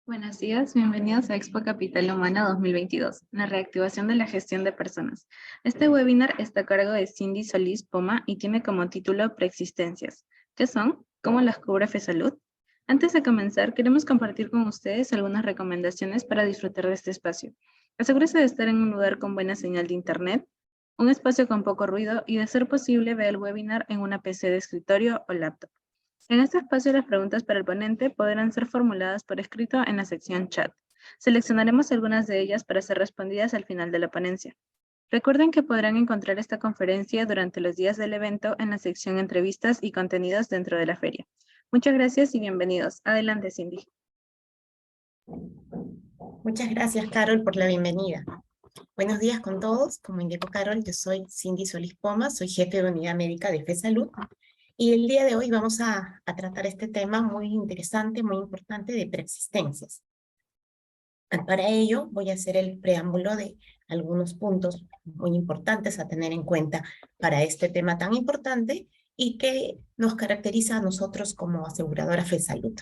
Buenos días, bienvenidos a Expo Capital Humana 2022, la reactivación de la gestión de personas. Este webinar está a cargo de Cindy Solís Poma y tiene como título Preexistencias. ¿Qué son? ¿Cómo las cubre FESalud? Antes de comenzar, queremos compartir con ustedes algunas recomendaciones para disfrutar de este espacio. Asegúrese de estar en un lugar con buena señal de internet, un espacio con poco ruido y, de ser posible, vea el webinar en una PC de escritorio o laptop. En este espacio, las preguntas para el ponente podrán ser formuladas por escrito en la sección chat. Seleccionaremos algunas de ellas para ser respondidas al final de la ponencia. Recuerden que podrán encontrar esta conferencia durante los días del evento en la sección Entrevistas y Contenidos dentro de la feria. Muchas gracias y bienvenidos. Adelante, Cindy. Muchas gracias, Carol, por la bienvenida. Buenos días con todos. Como indicó Carol, yo soy Cindy Solís Poma, soy jefe de unidad médica de FESalud. Y el día de hoy vamos a tratar este tema muy interesante, muy importante de preexistencias. Para ello voy a hacer el preámbulo de algunos puntos muy importantes a tener en cuenta para este tema tan importante y que nos caracteriza a nosotros como aseguradora FESalud.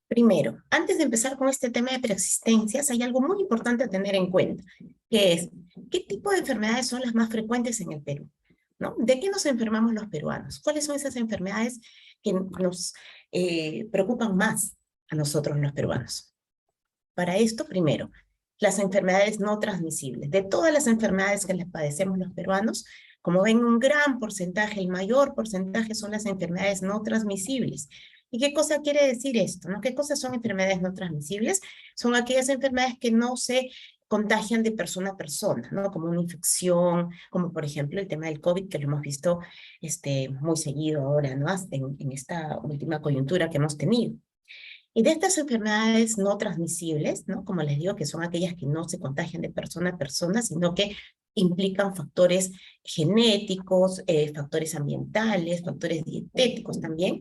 Primero, antes de empezar con este tema de preexistencias, hay algo muy importante a tener en cuenta, que es, ¿qué tipo de enfermedades son las más frecuentes en el Perú? ¿No? ¿De qué nos enfermamos los peruanos? ¿Cuáles son esas enfermedades que nos preocupan más a nosotros los peruanos? Para esto, primero, las enfermedades no transmisibles. De todas las enfermedades que les padecemos los peruanos, como ven, un gran porcentaje, el mayor porcentaje son las enfermedades no transmisibles. ¿Y qué cosa quiere decir esto? ¿No? ¿Qué cosas son enfermedades no transmisibles? Son aquellas enfermedades que no se contagian de persona a persona, ¿no? Como una infección, como por ejemplo el tema del COVID, que lo hemos visto muy seguido ahora, ¿no? En esta última coyuntura que hemos tenido. Y de estas enfermedades no transmisibles, ¿no? Como les digo, que son aquellas que no se contagian de persona a persona, sino que implican factores genéticos, factores ambientales, factores dietéticos también.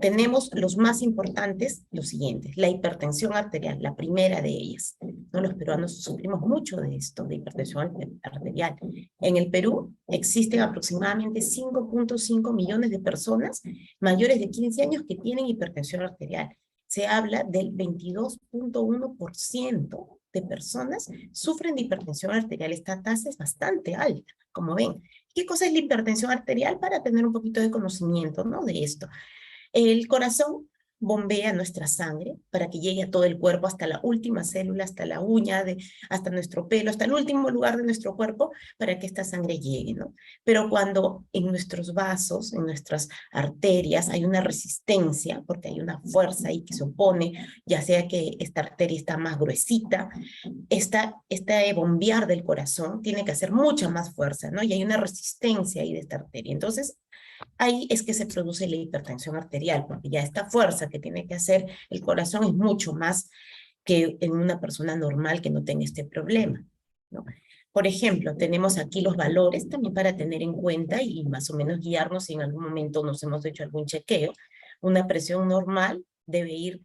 Tenemos los más importantes, los siguientes: la hipertensión arterial, la primera de ellas, ¿no? Los peruanos sufrimos mucho de esto, de hipertensión arterial. En el Perú existen aproximadamente 5.5 millones de personas mayores de 15 años que tienen hipertensión arterial. Se habla del 22.1% de personas sufren de hipertensión arterial. Esta tasa es bastante alta, como ven. ¿Qué cosa es la hipertensión arterial? Para tener un poquito de conocimiento, ¿no? De esto. El corazón bombea nuestra sangre para que llegue a todo el cuerpo, hasta la última célula, hasta la uña, hasta nuestro pelo, hasta el último lugar de nuestro cuerpo, para que esta sangre llegue, ¿no? Pero cuando en nuestros vasos, en nuestras arterias, hay una resistencia, porque hay una fuerza ahí que se opone, ya sea que esta arteria está más gruesita, este bombear del corazón tiene que hacer mucha más fuerza, ¿no? Y hay una resistencia ahí de esta arteria. Entonces, ahí es que se produce la hipertensión arterial, porque ya esta fuerza que tiene que hacer el corazón es mucho más que en una persona normal que no tenga este problema, ¿no? Por ejemplo, tenemos aquí los valores también para tener en cuenta y más o menos guiarnos si en algún momento nos hemos hecho algún chequeo. Una presión normal debe ir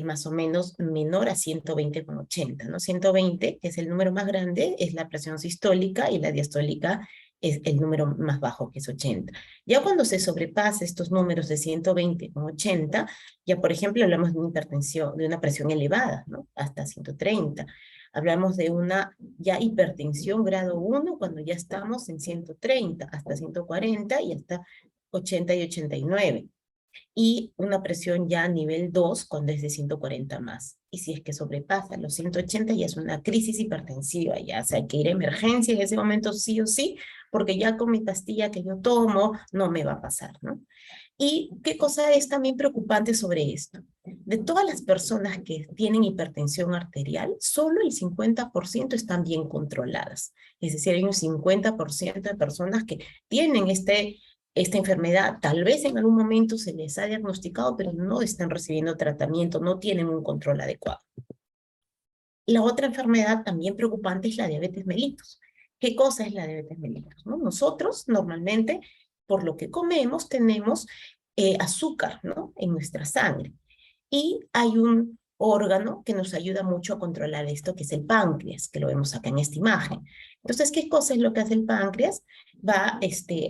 más o menos menor a 120/80, ¿no? 120, que es el número más grande, es la presión sistólica, y la diastólica es el número más bajo, que es 80. Ya cuando se sobrepasa estos números de 120/80, ya por ejemplo hablamos de una hipertensión, de una presión elevada, ¿no? Hasta 130. Hablamos de una ya hipertensión grado 1 cuando ya estamos en 130, hasta 140 y hasta 80 y 89. Y una presión ya a nivel 2 cuando es de 140 más. Y si es que sobrepasa los 180 ya es una crisis hipertensiva, ya, o sea, hay que ir a emergencia en ese momento sí o sí, porque ya con mi pastilla que yo tomo no me va a pasar, ¿no? ¿Y qué cosa es también preocupante sobre esto? De todas las personas que tienen hipertensión arterial, solo el 50% están bien controladas. Es decir, hay un 50% de personas que tienen esta enfermedad, tal vez en algún momento se les ha diagnosticado, pero no están recibiendo tratamiento, no tienen un control adecuado. La otra enfermedad también preocupante es la diabetes mellitus. ¿Qué cosa es la diabetes mellitus? ¿No? Nosotros normalmente, por lo que comemos, tenemos azúcar, ¿no? En nuestra sangre. Y hay órgano que nos ayuda mucho a controlar esto, que es el páncreas, que lo vemos acá en esta imagen. Entonces, ¿qué cosa es lo que hace el páncreas? Va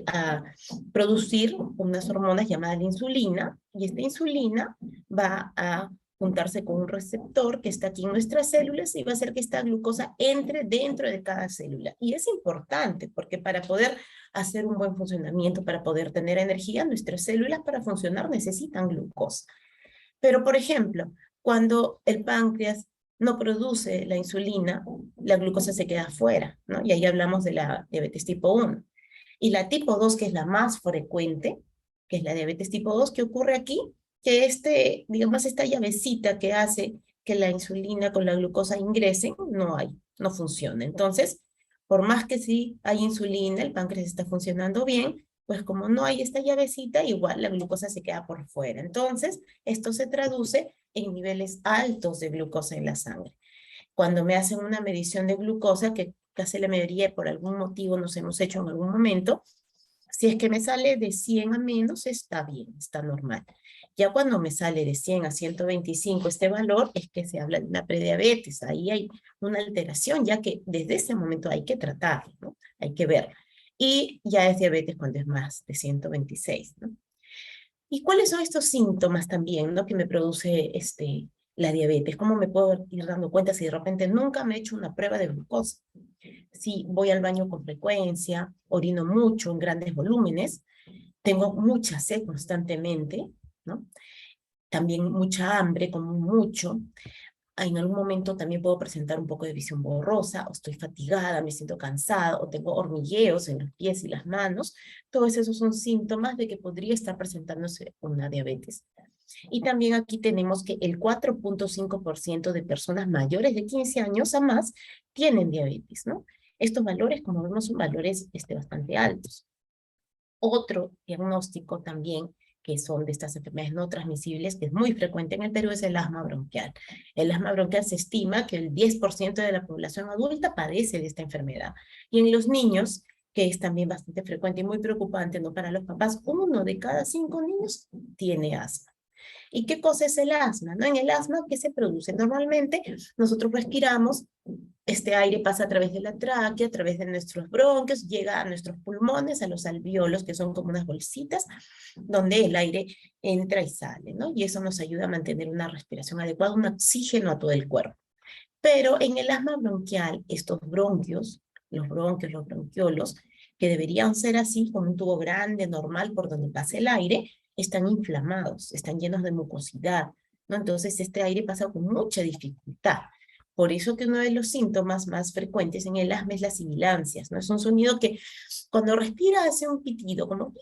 a producir unas hormonas llamadas la insulina, y esta insulina va a juntarse con un receptor que está aquí en nuestras células y va a hacer que esta glucosa entre dentro de cada célula. Y es importante porque para poder hacer un buen funcionamiento, para poder tener energía, nuestras células para funcionar necesitan glucosa. Pero, por ejemplo, cuando el páncreas no produce la insulina, la glucosa se queda afuera, ¿no? Y ahí hablamos de la diabetes tipo 1. Y la tipo 2, que es la más frecuente, que es la diabetes tipo 2, ¿qué ocurre aquí? Que digamos, esta llavecita que hace que la insulina con la glucosa ingresen, no hay, no funciona. Entonces, por más que sí hay insulina, el páncreas está funcionando bien, pues como no hay esta llavecita, igual la glucosa se queda por fuera. Entonces, esto se traduce en niveles altos de glucosa en la sangre. Cuando me hacen una medición de glucosa, que casi la mayoría por algún motivo nos hemos hecho en algún momento, si es que me sale de 100 a menos, está bien, está normal. Ya cuando me sale de 100 a 125 este valor, es que se habla de una prediabetes. Ahí hay una alteración, ya que desde ese momento hay que tratarlo, ¿no? Hay que ver. Y ya es diabetes cuando es más de 126, ¿no? ¿Y cuáles son estos síntomas también, ¿no? Que me produce la diabetes? ¿Cómo me puedo ir dando cuenta si de repente nunca me he hecho una prueba de glucosa? Si voy al baño con frecuencia, orino mucho en grandes volúmenes, tengo mucha sed constantemente, ¿no? También mucha hambre, como mucho. En algún momento también puedo presentar un poco de visión borrosa, o estoy fatigada, me siento cansada, o tengo hormigueos en los pies y las manos. Todos esos son síntomas de que podría estar presentándose una diabetes. Y también aquí tenemos que el 4.5% de personas mayores de 15 años a más tienen diabetes, ¿no? Estos valores, como vemos, son valores bastante altos. Otro diagnóstico también que son de estas enfermedades no transmisibles, que es muy frecuente en el Perú, es el asma bronquial. El asma bronquial se estima que el 10% de la población adulta padece de esta enfermedad. Y en los niños, que es también bastante frecuente y muy preocupante, ¿no? Para los papás, 1 de cada 5 niños tiene asma. ¿Y qué cosa es el asma? ¿No? En el asma, ¿qué se produce? Normalmente nosotros respiramos, este aire pasa a través de la tráquea, a través de nuestros bronquios, llega a nuestros pulmones, a los alvéolos, que son como unas bolsitas, donde el aire entra y sale, ¿no? Y eso nos ayuda a mantener una respiración adecuada, un oxígeno a todo el cuerpo. Pero en el asma bronquial, estos bronquios, los bronquiolos, que deberían ser así, como un tubo grande, normal, por donde pasa el aire, están inflamados, están llenos de mucosidad, ¿no? Entonces este aire pasa con mucha dificultad. Por eso que uno de los síntomas más frecuentes en el asma es las sibilancias, ¿no? Es un sonido que cuando respira hace un pitido, como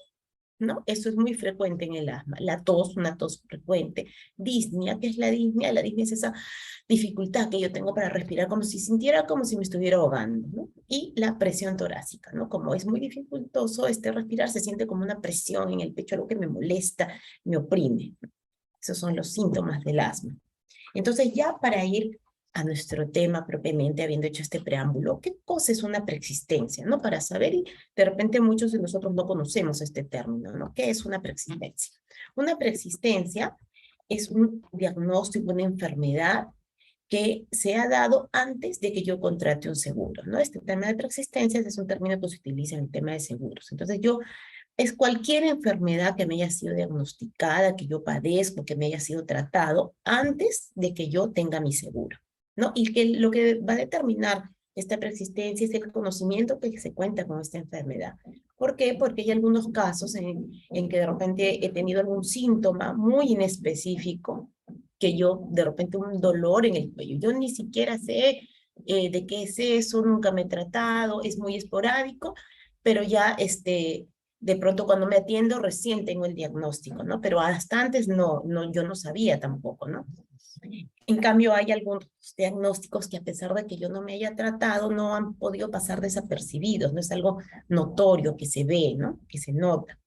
¿no? Eso es muy frecuente en el asma. La tos, una tos frecuente. Disnea, ¿qué es la disnea? La disnea es esa dificultad que yo tengo para respirar, como si sintiera como si me estuviera ahogando, ¿no? Y la presión torácica, ¿no? Como es muy dificultoso respirar, se siente como una presión en el pecho, algo que me molesta, me oprime. Esos son los síntomas del asma. Entonces, ya para ir a nuestro tema propiamente, habiendo hecho este preámbulo, ¿qué cosa es una preexistencia? ¿No? Para saber, y de repente muchos de nosotros no conocemos este término, ¿no? ¿Qué es una preexistencia? Una preexistencia es un diagnóstico, una enfermedad que se ha dado antes de que yo contrate un seguro, ¿no? Este tema de preexistencias es un término que se utiliza en el tema de seguros. Entonces, es cualquier enfermedad que me haya sido diagnosticada, que yo padezco, que me haya sido tratado antes de que yo tenga mi seguro, ¿no? Y que lo que va a determinar esta persistencia es el conocimiento que se cuenta con esta enfermedad. ¿Por qué? Porque hay algunos casos en que de repente he tenido algún síntoma muy inespecífico, que yo de repente un dolor en el cuello, yo ni siquiera sé de qué es eso, nunca me he tratado, es muy esporádico, pero ya de pronto cuando me atiendo recién tengo el diagnóstico, ¿no? Pero hasta antes yo no sabía tampoco, ¿no? En cambio, hay algunos diagnósticos que a pesar de que yo no me haya tratado, no han podido pasar desapercibidos, no es algo notorio que se ve, ¿no? Que se nota,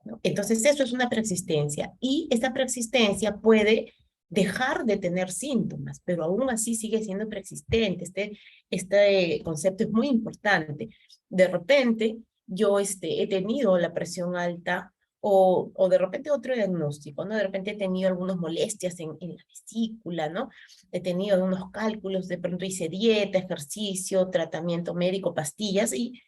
¿no? Entonces, eso es una preexistencia. Y esta preexistencia puede dejar de tener síntomas, pero aún así sigue siendo preexistente. Este concepto es muy importante. De repente, yo he tenido la presión alta o de repente otro diagnóstico, ¿no? De repente he tenido algunas molestias en la vesícula, ¿no? He tenido unos cálculos, de pronto hice dieta, ejercicio, tratamiento médico, pastillas, y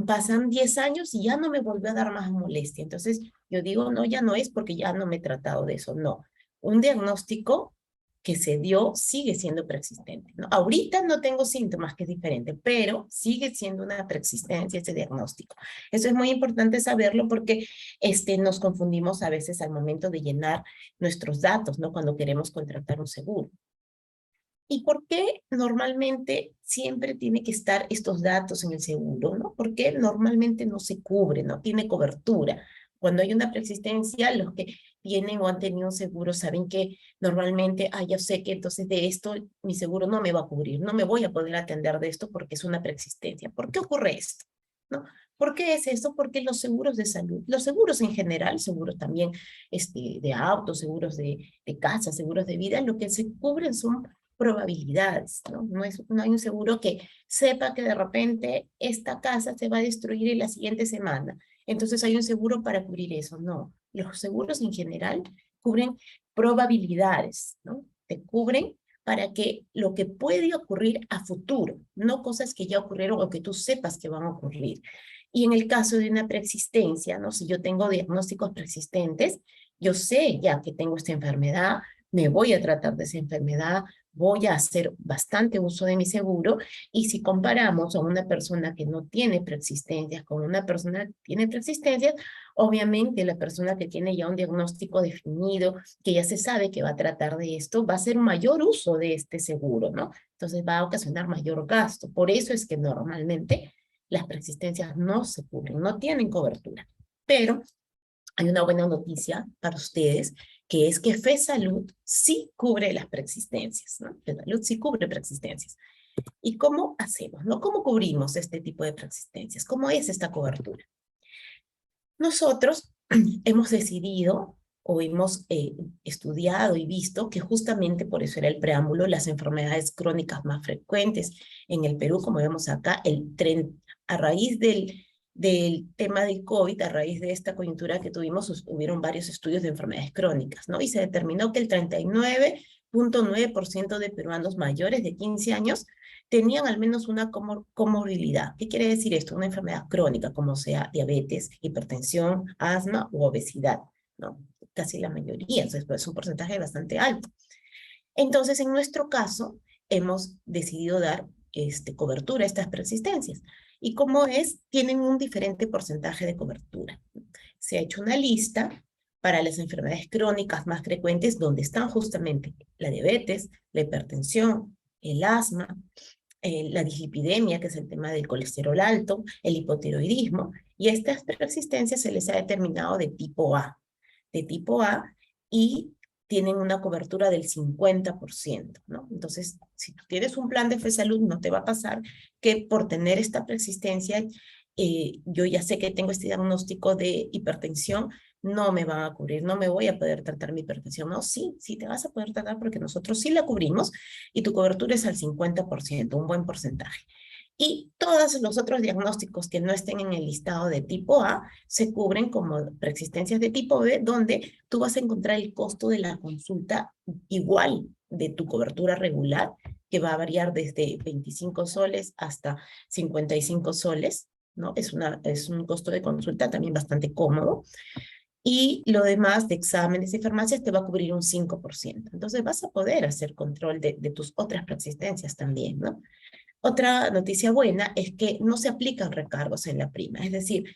pasan 10 años y ya no me volvió a dar más molestia. Entonces yo digo, no, ya no es porque ya no me he tratado de eso, no. Un diagnóstico que se dio sigue siendo preexistente, ¿no? Ahorita no tengo síntomas, que es diferente, pero sigue siendo una preexistencia ese diagnóstico. Eso es muy importante saberlo porque nos confundimos a veces al momento de llenar nuestros datos, ¿no? Cuando queremos contratar un seguro. ¿Y por qué normalmente siempre tiene que estar estos datos en el seguro, no? ¿Por qué normalmente no se cubre, no tiene cobertura? Cuando hay una preexistencia, los que tienen o han tenido un seguro saben que normalmente, yo sé que entonces de esto mi seguro no me va a cubrir, no me voy a poder atender de esto porque es una preexistencia. ¿Por qué ocurre esto? ¿No? ¿Por qué es esto? Porque los seguros de salud, los seguros en general, seguros también de autos, seguros de casa, seguros de vida, lo que se cubren son probabilidades, ¿no? No hay un seguro que sepa que de repente esta casa se va a destruir en la siguiente semana. Entonces hay un seguro para cubrir eso. No, los seguros en general cubren probabilidades, ¿no? Te cubren para que lo que puede ocurrir a futuro, no cosas que ya ocurrieron o que tú sepas que van a ocurrir. Y en el caso de una preexistencia, ¿no? Si yo tengo diagnósticos preexistentes, yo sé ya que tengo esta enfermedad, me voy a tratar de esa enfermedad, voy a hacer bastante uso de mi seguro, y si comparamos a una persona que no tiene preexistencias con una persona que tiene preexistencias, obviamente la persona que tiene ya un diagnóstico definido, que ya se sabe que va a tratar de esto, va a hacer mayor uso de este seguro, ¿no? Entonces va a ocasionar mayor gasto. Por eso es que normalmente las preexistencias no se cubren, no tienen cobertura. Pero hay una buena noticia para ustedes, que es que FESalud sí cubre las preexistencias, ¿no? FESalud sí cubre preexistencias. ¿Y cómo hacemos, no? ¿Cómo cubrimos este tipo de preexistencias? ¿Cómo es esta cobertura? Nosotros hemos decidido o hemos estudiado y visto que justamente por eso era el preámbulo, las enfermedades crónicas más frecuentes en el Perú, como vemos acá, a raíz del tema del COVID, a raíz de esta coyuntura que tuvimos, hubieron varios estudios de enfermedades crónicas, ¿no? Y se determinó que el 39.9% de peruanos mayores de 15 años tenían al menos una comorbilidad. ¿Qué quiere decir esto? Una enfermedad crónica, como sea diabetes, hipertensión, asma u obesidad, ¿no? Casi la mayoría, entonces pues, es un porcentaje bastante alto. Entonces, en nuestro caso, hemos decidido dar cobertura a estas persistencias. ¿Y cómo es? Tienen un diferente porcentaje de cobertura. Se ha hecho una lista para las enfermedades crónicas más frecuentes, donde están justamente la diabetes, la hipertensión, el asma, la dislipidemia, que es el tema del colesterol alto, el hipotiroidismo, y a estas persistencias se les ha determinado de tipo A, y tienen una cobertura del 50%, ¿no? Entonces, si tú tienes un plan de FESalud, no te va a pasar que por tener esta persistencia, yo ya sé que tengo este diagnóstico de hipertensión, no me van a cubrir, no me voy a poder tratar mi hipertensión. No, sí, sí te vas a poder tratar porque nosotros sí la cubrimos y tu cobertura es al 50%, un buen porcentaje. Y todos los otros diagnósticos que no estén en el listado de tipo A se cubren como preexistencias de tipo B, donde tú vas a encontrar el costo de la consulta igual de tu cobertura regular, que va a variar desde 25 soles hasta 55 soles, ¿no? Es un costo de consulta también bastante cómodo. Y lo demás de exámenes y farmacias te va a cubrir un 5%. Entonces vas a poder hacer control de tus otras preexistencias también, ¿no? Otra noticia buena es que no se aplican recargos en la prima. Es decir,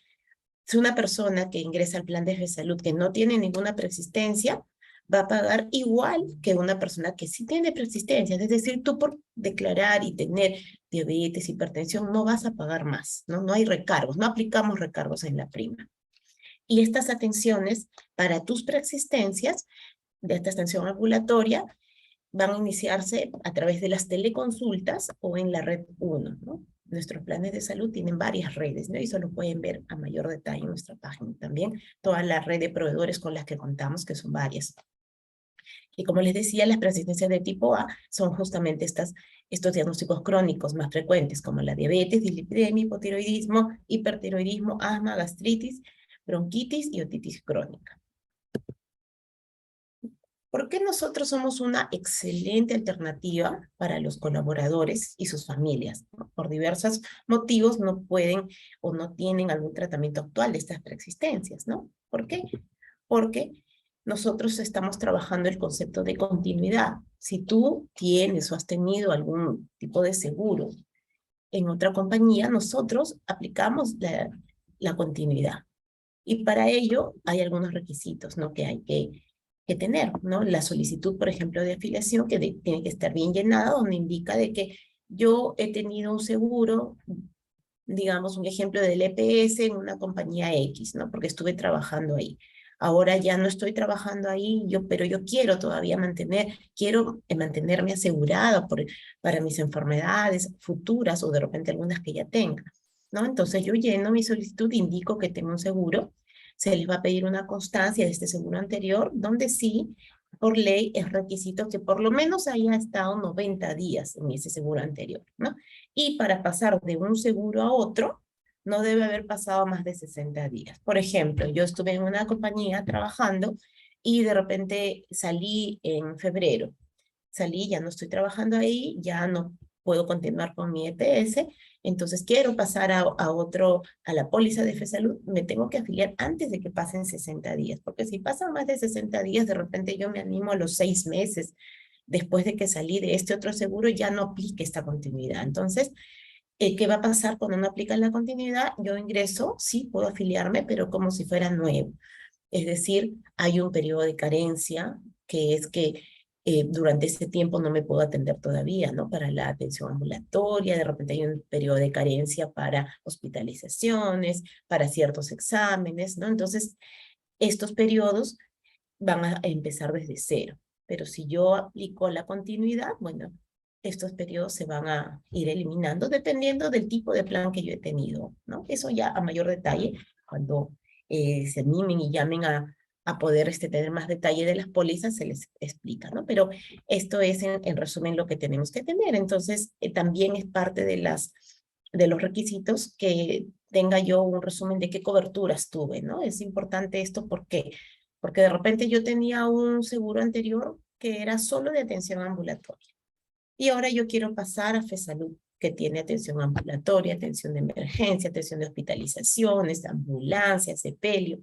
si una persona que ingresa al plan de salud que no tiene ninguna preexistencia, va a pagar igual que una persona que sí tiene preexistencia. Es decir, tú por declarar y tener diabetes, hipertensión, no vas a pagar más, ¿no? No hay recargos, no aplicamos recargos en la prima. Y estas atenciones para tus preexistencias, de esta atención ambulatoria, van a iniciarse a través de las teleconsultas o en la red 1, ¿no? Nuestros planes de salud tienen varias redes, ¿no? Y eso lo pueden ver a mayor detalle en nuestra página también. Toda la red de proveedores con las que contamos, que son varias. Y como les decía, las persistencias de tipo A son justamente estos diagnósticos crónicos más frecuentes, como la diabetes, dislipidemia, hipotiroidismo, hipertiroidismo, asma, gastritis, bronquitis y otitis crónica. ¿Por qué nosotros somos una excelente alternativa para los colaboradores y sus familias? Por diversos motivos no pueden o no tienen algún tratamiento actual de estas preexistencias, ¿no? ¿Por qué? Porque nosotros estamos trabajando el concepto de continuidad. Si tú tienes o has tenido algún tipo de seguro en otra compañía, nosotros aplicamos la continuidad. Y para ello hay algunos requisitos, ¿no? Que hay que tener, ¿no? La solicitud, por ejemplo, de afiliación tiene que estar bien llenada, donde indica de que yo he tenido un seguro, digamos, un ejemplo del EPS en una compañía X, ¿no? Porque estuve trabajando ahí. Ahora ya no estoy trabajando ahí, pero yo quiero todavía quiero mantenerme asegurada para mis enfermedades futuras o de repente algunas que ya tenga, ¿no? Entonces yo lleno mi solicitud, indico que tengo un seguro, se les va a pedir una constancia de este seguro anterior, donde sí, por ley, es requisito que por lo menos haya estado 90 días en ese seguro anterior, ¿no? Y para pasar de un seguro a otro, no debe haber pasado más de 60 días. Por ejemplo, yo estuve en una compañía trabajando y de repente salí en febrero. Salí, ya no estoy trabajando ahí, ya no puedo continuar con mi EPS, entonces quiero pasar a la póliza de FESalud, me tengo que afiliar antes de que pasen 60 días, porque si pasan más de 60 días, de repente yo me animo a los 6 meses, después de que salí de este otro seguro, ya no aplique esta continuidad. Entonces, ¿qué va a pasar cuando no aplican la continuidad? Yo ingreso, sí, puedo afiliarme, pero como si fuera nuevo. Es decir, hay un periodo de carencia, que es que durante ese tiempo no me puedo atender todavía, ¿no? Para la atención ambulatoria, de repente hay un periodo de carencia para hospitalizaciones, para ciertos exámenes, ¿no? Entonces, estos periodos van a empezar desde cero. Pero si yo aplico la continuidad, bueno, estos periodos se van a ir eliminando dependiendo del tipo de plan que yo he tenido, ¿no? Eso ya a mayor detalle, cuando se animen y llamen a poder tener más detalle de las pólizas, se les explica, ¿no? Pero esto es en resumen lo que tenemos que tener. Entonces, también es parte de los requisitos que tenga yo un resumen de qué coberturas tuve, ¿no? Es importante esto porque de repente yo tenía un seguro anterior que era solo de atención ambulatoria. Y ahora yo quiero pasar a FESalud, que tiene atención ambulatoria, atención de emergencia, atención de hospitalizaciones, ambulancia, sepelio.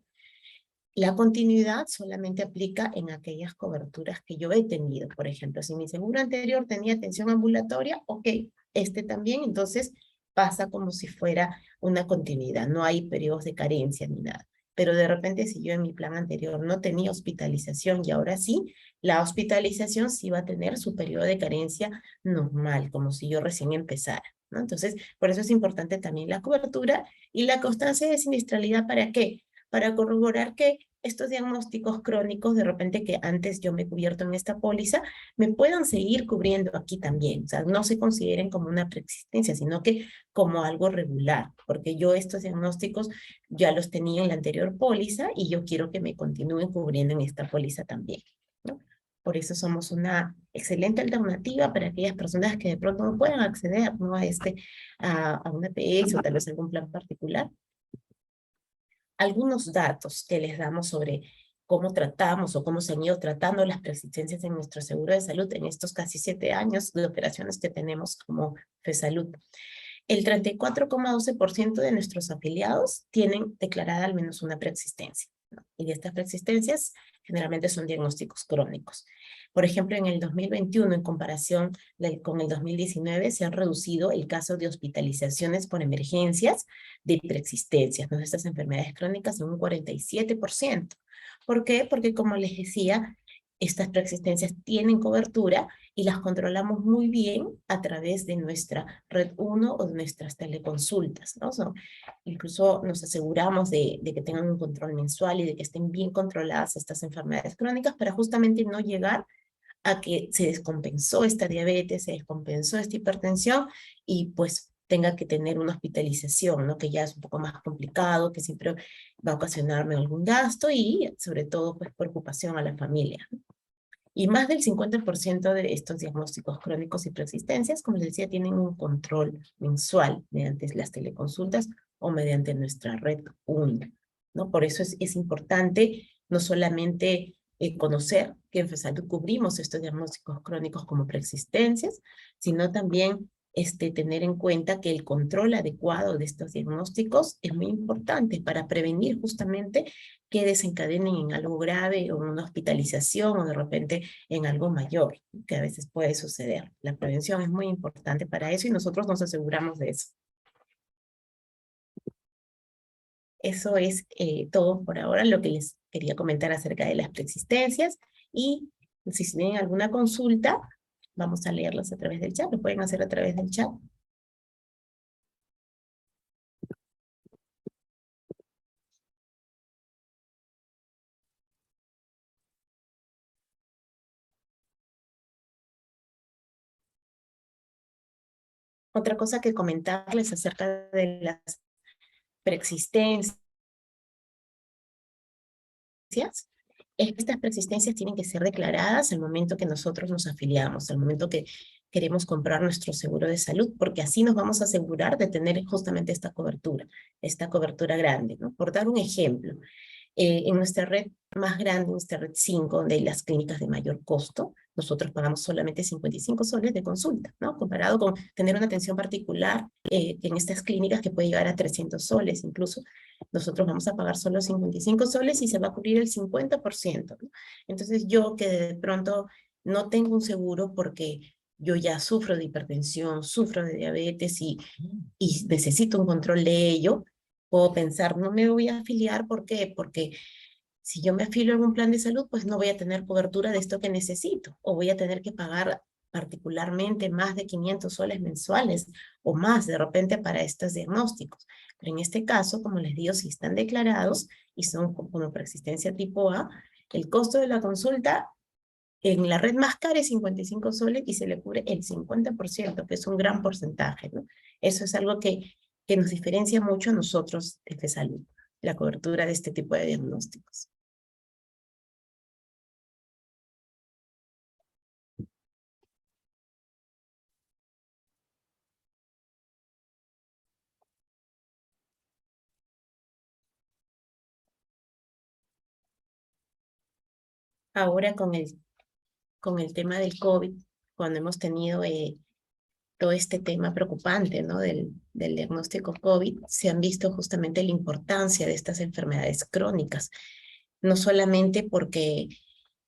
La continuidad solamente aplica en aquellas coberturas que yo he tenido. Por ejemplo, si mi seguro anterior tenía atención ambulatoria, ok, este también, entonces pasa como si fuera una continuidad. No hay periodos de carencia ni nada. Pero de repente, si yo en mi plan anterior no tenía hospitalización y ahora sí, la hospitalización sí va a tener su periodo de carencia normal, como si yo recién empezara, ¿no? Entonces, por eso es importante también la cobertura y la constancia de siniestralidad. ¿Para qué? Para corroborar que estos diagnósticos crónicos, de repente que antes yo me he cubierto en esta póliza, me puedan seguir cubriendo aquí también. O sea, no se consideren como una preexistencia, sino que como algo regular, porque yo estos diagnósticos ya los tenía en la anterior póliza y yo quiero que me continúen cubriendo en esta póliza también, ¿no? Por eso somos una excelente alternativa para aquellas personas que de pronto no puedan acceder, ¿no? A una EPS o tal vez algún plan particular. Algunos datos que les damos sobre cómo tratamos o cómo se han ido tratando las preexistencias en nuestro seguro de salud en estos casi 7 años de operaciones que tenemos como FESalud. El 34,12% de nuestros afiliados tienen declarada al menos una preexistencia, ¿no? Y de estas preexistencias generalmente son diagnósticos crónicos. Por ejemplo, en el 2021, en comparación con el 2019, se han reducido el caso de hospitalizaciones por emergencias de preexistencias, ¿no? Estas enfermedades crónicas en un 47%. ¿Por qué? Porque, como les decía, estas preexistencias tienen cobertura y las controlamos muy bien a través de nuestra Red 1 o de nuestras teleconsultas, ¿no? Incluso nos aseguramos de que tengan un control mensual y de que estén bien controladas estas enfermedades crónicas para justamente no llegar a que se descompensó esta diabetes, se descompensó esta hipertensión y pues tenga que tener una hospitalización, ¿no? Que ya es un poco más complicado, que siempre va a ocasionarme algún gasto y sobre todo pues preocupación a la familia. Y más del 50% de estos diagnósticos crónicos y preexistencias, como les decía, tienen un control mensual mediante las teleconsultas o mediante nuestra red única. ¿no? Por eso es importante no solamente conocer que en FESALUD cubrimos estos diagnósticos crónicos como preexistencias, sino también tener en cuenta que el control adecuado de estos diagnósticos es muy importante para prevenir justamente que desencadenen en algo grave o en una hospitalización o de repente en algo mayor, que a veces puede suceder. La prevención es muy importante para eso y nosotros nos aseguramos de eso. Eso es todo por ahora lo que les quería comentar acerca de las preexistencias y si tienen alguna consulta, vamos a leerlas a través del chat, lo pueden hacer a través del chat. Otra cosa que comentarles acerca de las preexistencias es que estas preexistencias tienen que ser declaradas al momento que nosotros nos afiliamos, al momento que queremos comprar nuestro seguro de salud, porque así nos vamos a asegurar de tener justamente esta cobertura grande, ¿no? Por dar un ejemplo, en nuestra red más grande, nuestra red 5, de las clínicas de mayor costo, nosotros pagamos solamente 55 soles de consulta, ¿no? Comparado con tener una atención particular en estas clínicas que puede llegar a 300 soles incluso, nosotros vamos a pagar solo 55 soles y se va a cubrir el 50%, ¿no? Entonces yo que de pronto no tengo un seguro porque yo ya sufro de hipertensión, sufro de diabetes y necesito un control de ello, puedo pensar, no me voy a afiliar, ¿por qué? Porque si yo me afilio a algún plan de salud, pues no voy a tener cobertura de esto que necesito, o voy a tener que pagar particularmente más de 500 soles mensuales o más de repente para estos diagnósticos. Pero en este caso, como les digo, si están declarados y son como preexistencia tipo A, el costo de la consulta en la red más cara es 55 soles y se le cubre el 50%, que es un gran porcentaje, ¿no? Eso es algo que nos diferencia mucho a nosotros de FESALUD, la cobertura de este tipo de diagnósticos. Ahora con el tema del COVID, cuando hemos tenido todo este tema preocupante, ¿no? Del diagnóstico COVID, se han visto justamente la importancia de estas enfermedades crónicas, no solamente porque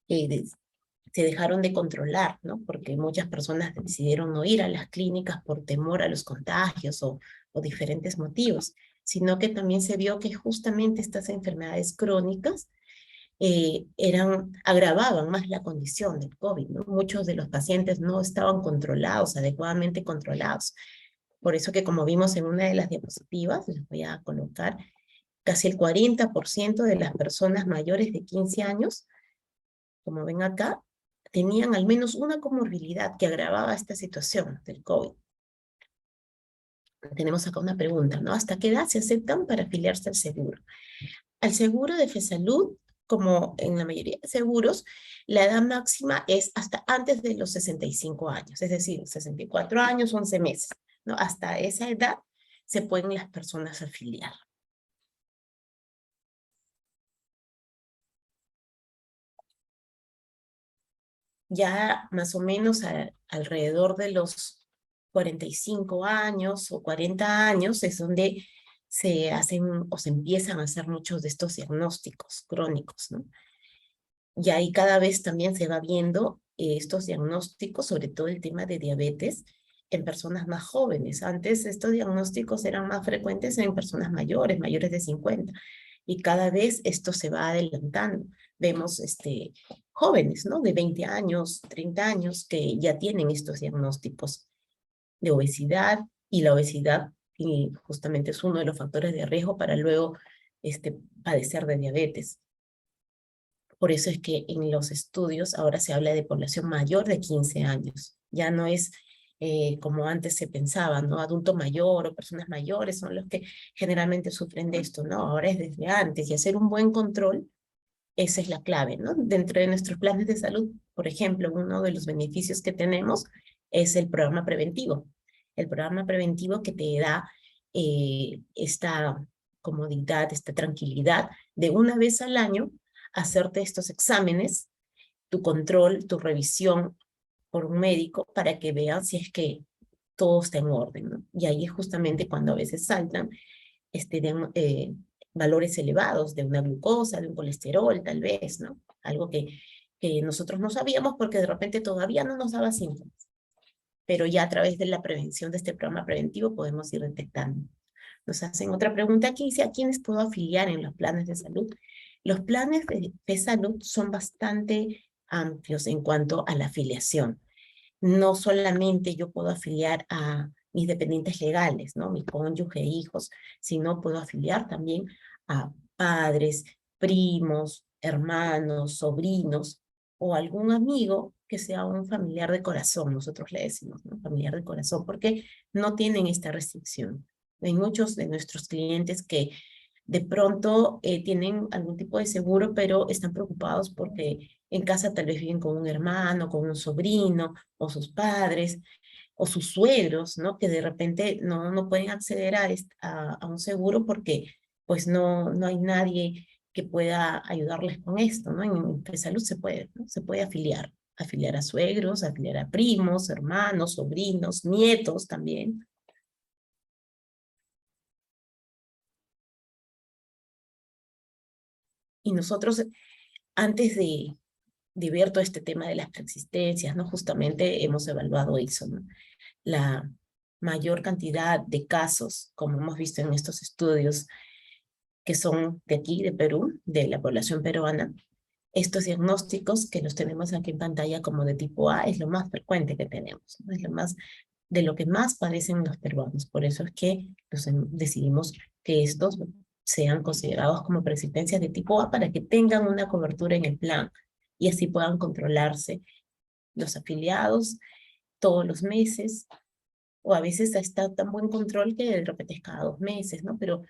eh, se dejaron de controlar, ¿no? Porque muchas personas decidieron no ir a las clínicas por temor a los contagios o diferentes motivos, sino que también se vio que justamente estas enfermedades crónicas agravaban más la condición del COVID, ¿no? Muchos de los pacientes no estaban controlados, adecuadamente controlados. Por eso que como vimos en una de las diapositivas, les voy a colocar, casi el 40% de las personas mayores de 15 años, como ven acá, tenían al menos una comorbilidad que agravaba esta situación del COVID. Tenemos acá una pregunta, ¿no? ¿Hasta qué edad se aceptan para afiliarse al seguro? Al seguro de FESALUD, como en la mayoría de seguros, la edad máxima es hasta antes de los 65 años, es decir, 64 años, 11 meses, ¿no? Hasta esa edad se pueden las personas afiliar. Ya más o menos alrededor de los 45 años o 40 años es donde se hacen o se empiezan a hacer muchos de estos diagnósticos crónicos, ¿no? Y ahí cada vez también se va viendo estos diagnósticos, sobre todo el tema de diabetes, en personas más jóvenes. Antes estos diagnósticos eran más frecuentes en personas mayores, mayores de 50, y cada vez esto se va adelantando. Vemos jóvenes, ¿no? De 20 años, 30 años, que ya tienen estos diagnósticos de obesidad, y la obesidad y justamente es uno de los factores de riesgo para luego padecer de diabetes. Por eso es que en los estudios ahora se habla de población mayor de 15 años. Ya no es como antes se pensaba, ¿no? Adulto mayor o personas mayores son los que generalmente sufren de esto, ¿no? Ahora es desde antes y hacer un buen control, esa es la clave, ¿no? Dentro de nuestros planes de salud, por ejemplo, uno de los beneficios que tenemos es el programa preventivo. El programa preventivo que te da esta comodidad, esta tranquilidad de una vez al año hacerte estos exámenes, tu control, tu revisión por un médico para que vean si es que todo está en orden, ¿no? Y ahí es justamente cuando a veces saltan valores elevados de una glucosa, de un colesterol, tal vez, ¿no? Algo que nosotros no sabíamos porque de repente todavía no nos daba síntomas. Pero ya a través de la prevención de este programa preventivo podemos ir detectando. Nos hacen otra pregunta aquí, dice, ¿a quiénes puedo afiliar en los planes de salud? Los planes de salud son bastante amplios en cuanto a la afiliación. No solamente yo puedo afiliar a mis dependientes legales, ¿no? Mi cónyuge, hijos, sino puedo afiliar también a padres, primos, hermanos, sobrinos o algún amigo que sea un familiar de corazón, nosotros le decimos, ¿no? Familiar de corazón, porque no tienen esta restricción. Hay muchos de nuestros clientes que de pronto tienen algún tipo de seguro, pero están preocupados porque en casa tal vez viven con un hermano, con un sobrino, o sus padres, o sus suegros, ¿no? Que de repente no pueden acceder a un seguro porque pues no hay nadie que pueda ayudarles con esto, ¿no? En salud se puede, ¿no? Se puede afiliar a suegros, afiliar a primos, hermanos, sobrinos, nietos también. Y nosotros, antes de ver todo este tema de las preexistencias, ¿no? Justamente hemos evaluado eso, ¿no? La mayor cantidad de casos, como hemos visto en estos estudios, que son de aquí, de Perú, de la población peruana, estos diagnósticos que los tenemos aquí en pantalla como de tipo A es lo más frecuente que tenemos, ¿no? Es de lo que más padecen los peruanos. Por eso es que decidimos que estos sean considerados como preexistencias de tipo A para que tengan una cobertura en el plan y así puedan controlarse los afiliados todos los meses, o a veces está tan buen control que de repente es cada 2 meses, ¿no? Pero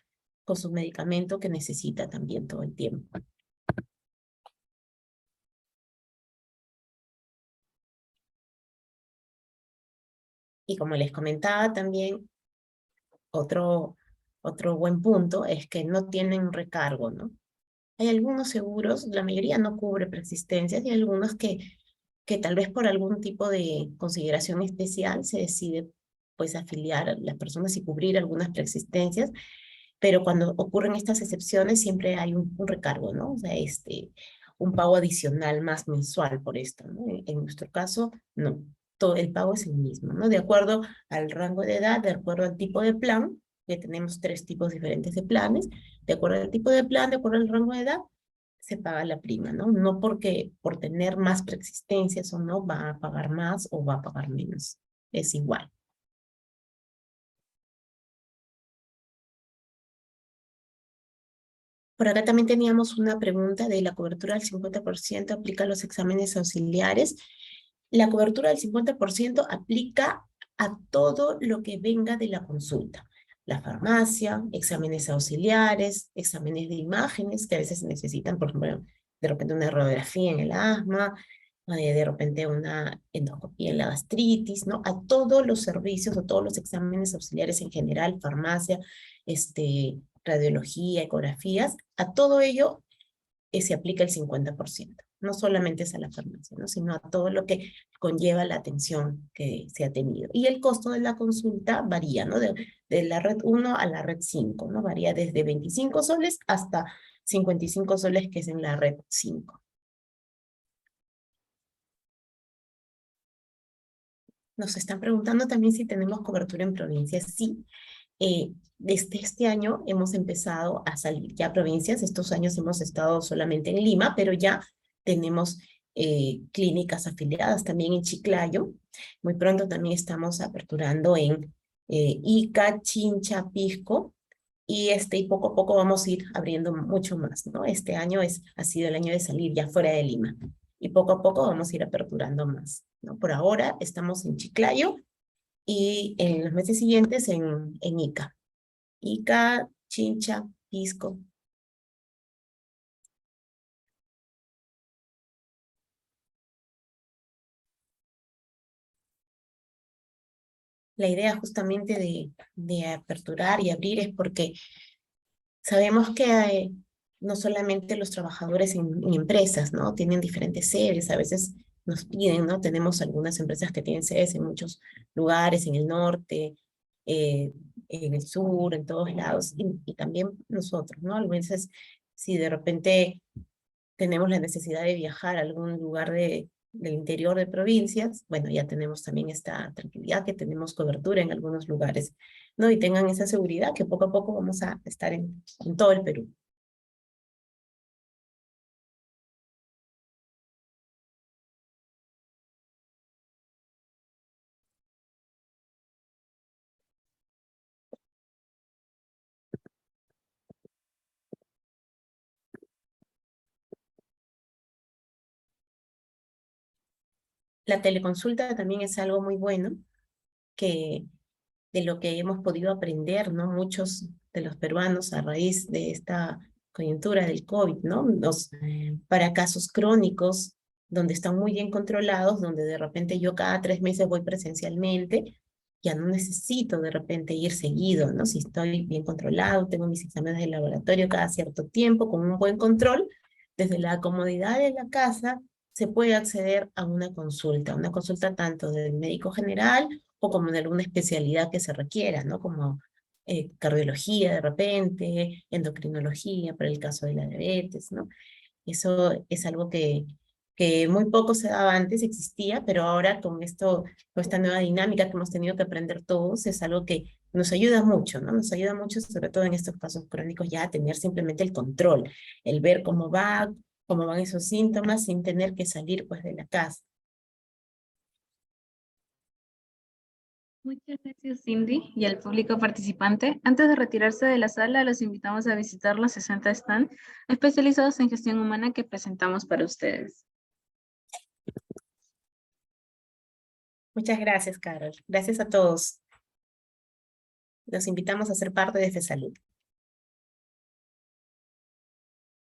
con su medicamento que necesita también todo el tiempo. Y como les comentaba también, otro, otro buen punto es que no tienen recargo, ¿no? Hay algunos seguros, la mayoría no cubre preexistencias, y algunos que tal vez por algún tipo de consideración especial se decide pues afiliar a las personas y cubrir algunas preexistencias, pero cuando ocurren estas excepciones siempre hay un recargo, ¿no? O sea, un pago adicional más mensual por esto, ¿no? En nuestro caso, no, todo el pago es el mismo, ¿no? De acuerdo al rango de edad, de acuerdo al tipo de plan, que tenemos 3 tipos diferentes de planes, de acuerdo al tipo de plan, de acuerdo al rango de edad, se paga la prima, ¿no? No porque por tener más preexistencias o no va a pagar más o va a pagar menos, es igual. Por acá también teníamos una pregunta de la cobertura del 50% aplica a los exámenes auxiliares. La cobertura del 50% aplica a todo lo que venga de la consulta. La farmacia, exámenes auxiliares, exámenes de imágenes que a veces se necesitan, por ejemplo, de repente una radiografía en el asma, de repente una endoscopía en la gastritis, ¿no? A todos los servicios o todos los exámenes auxiliares en general, farmacia, radiología, ecografías, a todo ello se aplica el 50%. No solamente es a la farmacia, ¿no? Sino a todo lo que conlleva la atención que se ha tenido. Y el costo de la consulta varía, ¿no? De la red 1 a la red 5, ¿no? Varía desde 25 soles hasta 55 soles, que es en la red 5. Nos están preguntando también si tenemos cobertura en provincias. Sí, desde este año hemos empezado a salir ya a provincias. Estos años hemos estado solamente en Lima, pero ya tenemos clínicas afiliadas también en Chiclayo. Muy pronto también estamos aperturando en Ica, Chincha, Pisco. Y poco a poco vamos a ir abriendo mucho más, ¿no? Este año ha sido el año de salir ya fuera de Lima. Y poco a poco vamos a ir aperturando más, ¿no? Por ahora estamos en Chiclayo y en los meses siguientes en Ica. Ica, Chincha, Pisco. La idea justamente de aperturar y abrir es porque Sabemos que no solamente los trabajadores en empresas, ¿no? Tienen diferentes sedes, a veces nos piden, ¿no? Tenemos algunas empresas que tienen sedes en muchos lugares, en el norte, eh, en el sur, en todos lados, y también nosotros, ¿no? A veces, si de repente tenemos la necesidad de viajar a algún lugar del interior de provincias, bueno, ya tenemos también esta tranquilidad que tenemos cobertura en algunos lugares, ¿no? Y tengan esa seguridad que poco a poco vamos a estar en todo el Perú. La teleconsulta también es algo muy bueno que de lo que hemos podido aprender, ¿no? Muchos de los peruanos a raíz de esta coyuntura del COVID, ¿no? Para casos crónicos, donde están muy bien controlados, donde de repente yo cada 3 meses voy presencialmente, ya no necesito de repente ir seguido, ¿no? Si estoy bien controlado, tengo mis exámenes de laboratorio cada cierto tiempo, con un buen control, desde la comodidad de la casa se puede acceder a una consulta tanto del médico general o como de alguna especialidad que se requiera, ¿no? Como cardiología de repente, endocrinología para el caso de la diabetes, ¿no? Eso es algo que muy poco se daba antes, existía, pero ahora con esto, con esta nueva dinámica que hemos tenido que aprender todos, es algo que nos ayuda mucho, ¿no? Nos ayuda mucho, sobre todo en estos casos crónicos, ya a tener simplemente el control, el ver cómo van esos síntomas sin tener que salir pues de la casa. Muchas gracias, Cindy, y al público participante. Antes de retirarse de la sala, los invitamos a visitar los 60 stands especializados en gestión humana que presentamos para ustedes. Muchas gracias, Carol. Gracias a todos. Los invitamos a ser parte de FESalud.